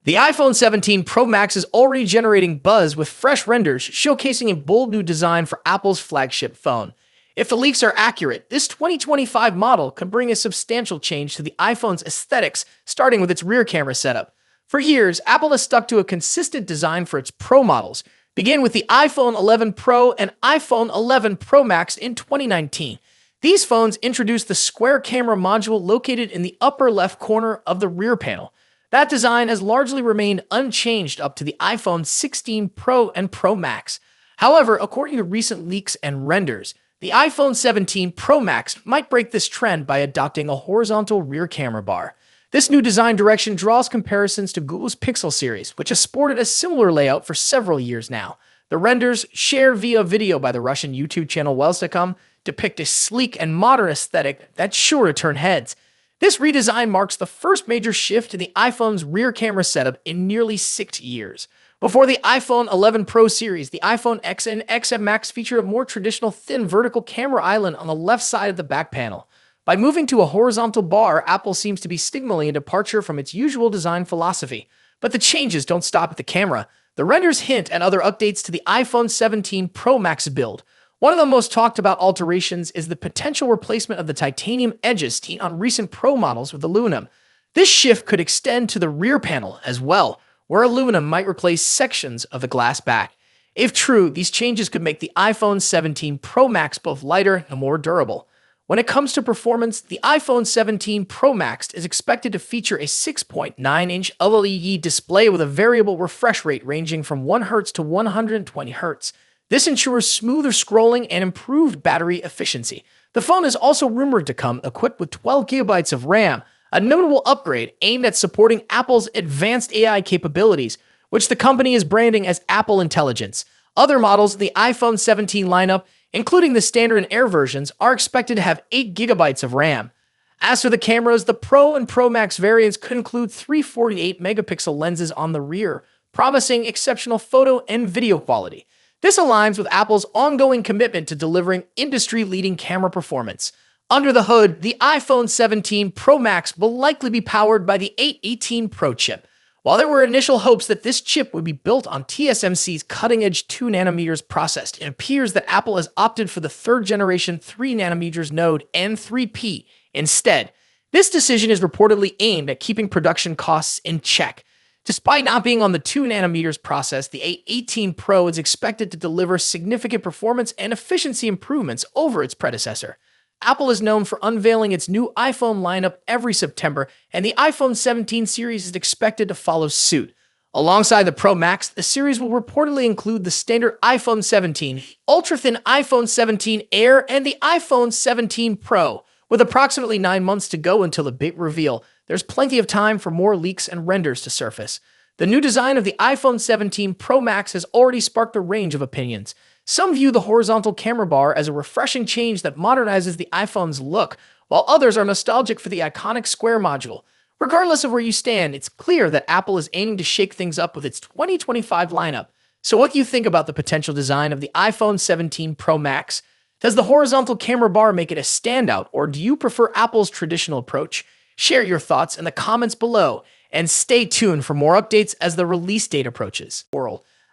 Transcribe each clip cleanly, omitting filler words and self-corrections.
The iPhone 17 Pro Max is already generating buzz with fresh renders showcasing a bold new design for Apple's flagship phone. If the leaks are accurate, this 2025 model could bring a substantial change to the iPhone's aesthetics, starting with its rear camera setup. For years, Apple has stuck to a consistent design for its Pro models, begin with the iPhone 11 Pro and iPhone 11 Pro Max in 2019. These phones introduced the square camera module located in the upper left corner of the rear panel. That design has largely remained unchanged up to the iPhone 16 Pro and Pro Max. However, according to recent leaks and renders, the iPhone 17 Pro Max might break this trend by adopting a horizontal rear camera bar. This new design direction draws comparisons to Google's Pixel series, which has sported a similar layout for several years now. The renders, shared via video by the Russian YouTube channel Wels.com, depict a sleek and modern aesthetic that's sure to turn heads. This redesign marks the first major shift in the iPhone's rear camera setup in nearly 6 years. Before the iPhone 11 Pro series, the iPhone X and XM Max featured a more traditional thin vertical camera island on the left side of the back panel. By moving to a horizontal bar, Apple seems to be signaling a departure from its usual design philosophy. But the changes don't stop at the camera. The renders hint at other updates to the iPhone 17 Pro Max build. One of the most talked about alterations is the potential replacement of the titanium edges seen on recent Pro models with aluminum. This shift could extend to the rear panel as well, where aluminum might replace sections of the glass back. If true, these changes could make the iPhone 17 Pro Max both lighter and more durable. When it comes to performance, the iPhone 17 Pro Max is expected to feature a 6.9-inch OLED display with a variable refresh rate ranging from 1 Hz to 120 Hz. This ensures smoother scrolling and improved battery efficiency. The phone is also rumored to come equipped with 12 GB of RAM, a notable upgrade aimed at supporting Apple's advanced AI capabilities, which the company is branding as Apple Intelligence. Other models of the iPhone 17 lineup, including the standard and Air versions, are expected to have 8 GB of RAM. As for the cameras, the Pro and Pro Max variants could include 3 48-megapixel lenses on the rear, promising exceptional photo and video quality. This aligns with Apple's ongoing commitment to delivering industry-leading camera performance. Under the hood, the iPhone 17 Pro Max will likely be powered by the A18 Pro chip. While there were initial hopes that this chip would be built on TSMC's cutting-edge 2nm process, it appears that Apple has opted for the third-generation 3nm node N3P instead. This decision is reportedly aimed at keeping production costs in check. Despite not being on the 2nm process, the A18 Pro is expected to deliver significant performance and efficiency improvements over its predecessor. Apple is known for unveiling its new iPhone lineup every September, and the iPhone 17 series is expected to follow suit. Alongside the Pro Max, the series will reportedly include the standard iPhone 17, ultra-thin iPhone 17 Air, and the iPhone 17 Pro. With approximately 9 months to go until the big reveal, there's plenty of time for more leaks and renders to surface. The new design of the iPhone 17 Pro Max has already sparked a range of opinions. Some view the horizontal camera bar as a refreshing change that modernizes the iPhone's look, while others are nostalgic for the iconic square module. Regardless of where you stand, it's clear that Apple is aiming to shake things up with its 2025 lineup. So what do you think about the potential design of the iPhone 17 Pro Max? Does the horizontal camera bar make it a standout, or do you prefer Apple's traditional approach? Share your thoughts in the comments below, and stay tuned for more updates as the release date approaches.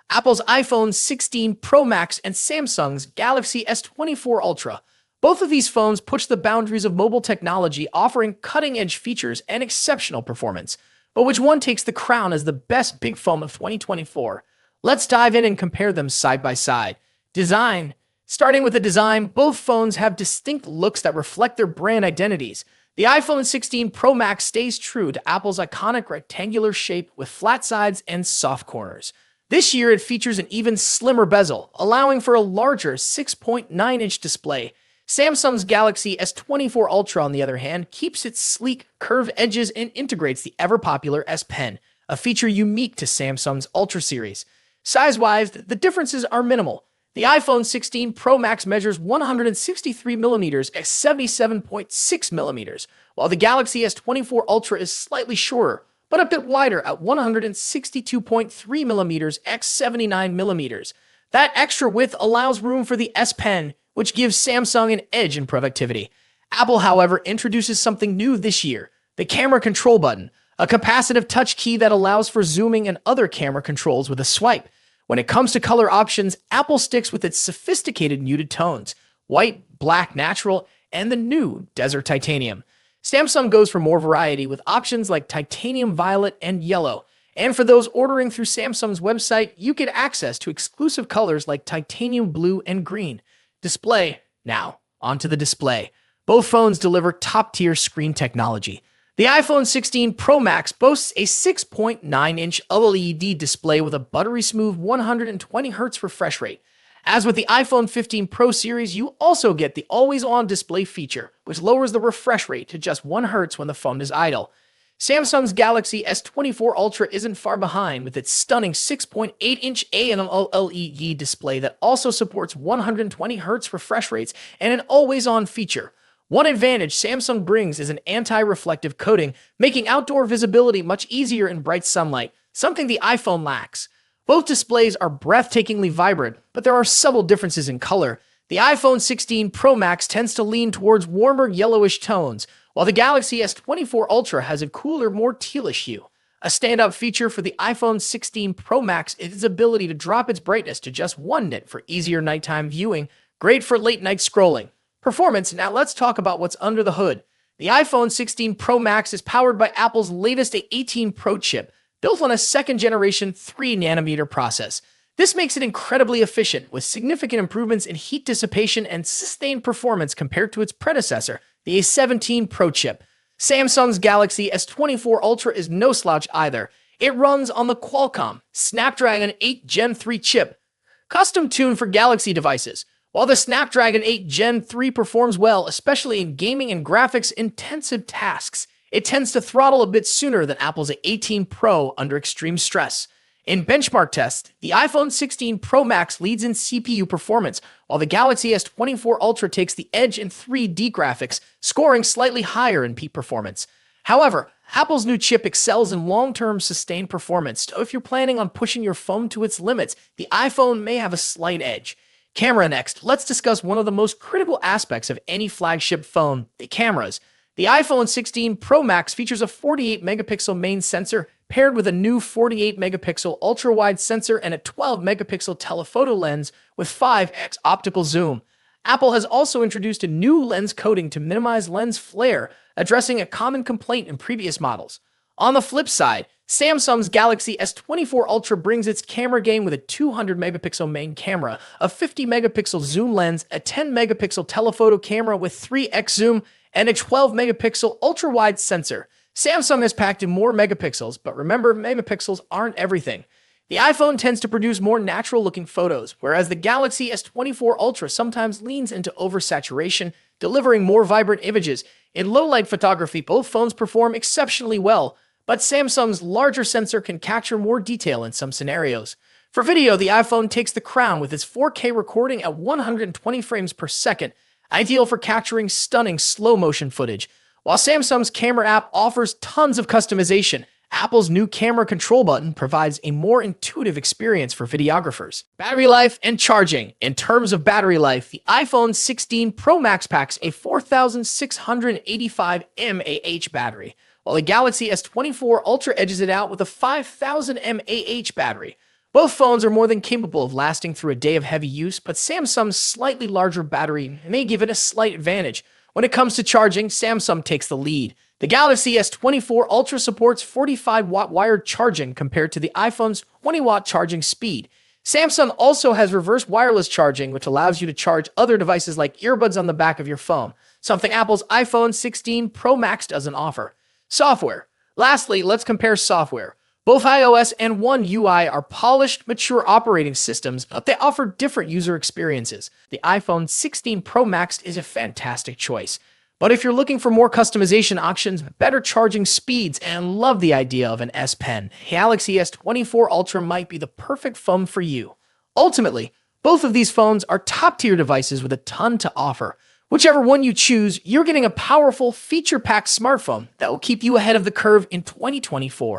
Apple's iPhone 16 Pro Max and Samsung's Galaxy S24 Ultra. Both of these phones push the boundaries of mobile technology, offering cutting-edge features and exceptional performance. But which one takes the crown as the best big phone of 2024? Let's dive in and compare them side by side. Design. Starting with the design, both phones have distinct looks that reflect their brand identities. The iPhone 16 Pro Max stays true to Apple's iconic rectangular shape with flat sides and soft corners. This year, it features an even slimmer bezel, allowing for a larger 6.9-inch display. Samsung's Galaxy S24 Ultra, on the other hand, keeps its sleek, curved edges and integrates the ever-popular S Pen, a feature unique to Samsung's Ultra series. Size-wise, the differences are minimal. The iPhone 16 Pro Max measures 163mm at 77.6mm, while the Galaxy S24 Ultra is slightly shorter, but a bit wider at 162.3mm x 79mm. That extra width allows room for the S Pen, which gives Samsung an edge in productivity. Apple, however, introduces something new this year, the camera control button, a capacitive touch key that allows for zooming and other camera controls with a swipe. When it comes to color options, Apple sticks with its sophisticated muted tones: white, black, natural, and the new Desert Titanium. Samsung goes for more variety with options like titanium violet and yellow. And for those ordering through Samsung's website, you get access to exclusive colors like titanium blue and green. Display. Now, onto the display. Both phones deliver top-tier screen technology. The iPhone 16 Pro Max boasts a 6.9-inch OLED display with a buttery-smooth 120Hz refresh rate. As with the iPhone 15 Pro series, you also get the always-on display feature, which lowers the refresh rate to just 1 Hz when the phone is idle. Samsung's Galaxy S24 Ultra isn't far behind with its stunning 6.8-inch AMOLED display that also supports 120Hz refresh rates and an always-on feature. One advantage Samsung brings is an anti-reflective coating, making outdoor visibility much easier in bright sunlight, something the iPhone lacks. Both displays are breathtakingly vibrant, but there are subtle differences in color. The iPhone 16 Pro Max tends to lean towards warmer yellowish tones, while the Galaxy S24 Ultra has a cooler, more tealish hue. A standout feature for the iPhone 16 Pro Max is its ability to drop its brightness to just 1 nit for easier nighttime viewing, great for late-night scrolling. Performance. Now let's talk about what's under the hood. The iPhone 16 Pro Max is powered by Apple's latest A18 Pro chip, built on a second-generation 3nm process. This makes it incredibly efficient, with significant improvements in heat dissipation and sustained performance compared to its predecessor, the A17 Pro chip. Samsung's Galaxy S24 Ultra is no slouch either. It runs on the Qualcomm Snapdragon 8 Gen 3 chip, custom-tuned for Galaxy devices. While the Snapdragon 8 Gen 3 performs well, especially in gaming and graphics-intensive tasks, it tends to throttle a bit sooner than Apple's A18 Pro under extreme stress. In benchmark tests, the iPhone 16 Pro Max leads in CPU performance, while the Galaxy S24 Ultra takes the edge in 3D graphics, scoring slightly higher in peak performance. However, Apple's new chip excels in long-term sustained performance, so if you're planning on pushing your phone to its limits, the iPhone may have a slight edge. Camera next. Let's discuss one of the most critical aspects of any flagship phone, the cameras. The iPhone 16 Pro Max features a 48-megapixel main sensor paired with a new 48-megapixel ultra-wide sensor and a 12-megapixel telephoto lens with 5x optical zoom. Apple has also introduced a new lens coating to minimize lens flare, addressing a common complaint in previous models. On the flip side, Samsung's Galaxy S24 Ultra brings its camera game with a 200-megapixel main camera, a 50-megapixel zoom lens, a 10-megapixel telephoto camera with 3x zoom, and a 12-megapixel ultra-wide sensor. Samsung has packed in more megapixels, but remember, megapixels aren't everything. The iPhone tends to produce more natural-looking photos, whereas the Galaxy S24 Ultra sometimes leans into oversaturation, delivering more vibrant images. In low-light photography, both phones perform exceptionally well, but Samsung's larger sensor can capture more detail in some scenarios. For video, the iPhone takes the crown with its 4K recording at 120 frames per second, ideal for capturing stunning slow-motion footage. While Samsung's camera app offers tons of customization, Apple's new camera control button provides a more intuitive experience for videographers. Battery life and charging. In terms of battery life, the iPhone 16 Pro Max packs a 4,685 mAh battery, while the Galaxy S24 Ultra edges it out with a 5,000 mAh battery. Both phones are more than capable of lasting through a day of heavy use, but Samsung's slightly larger battery may give it a slight advantage. When it comes to charging, Samsung takes the lead. The Galaxy S24 Ultra supports 45-watt wired charging compared to the iPhone's 20-watt charging speed. Samsung also has reverse wireless charging, which allows you to charge other devices like earbuds on the back of your phone, something Apple's iPhone 16 Pro Max doesn't offer. Software. Lastly, let's compare software. Both iOS and One UI are polished, mature operating systems, but they offer different user experiences. The iPhone 16 Pro Max is a fantastic choice. But if you're looking for more customization options, better charging speeds, and love the idea of an S Pen, Galaxy S24 Ultra might be the perfect phone for you. Ultimately, both of these phones are top-tier devices with a ton to offer. Whichever one you choose, you're getting a powerful, feature-packed smartphone that will keep you ahead of the curve in 2024.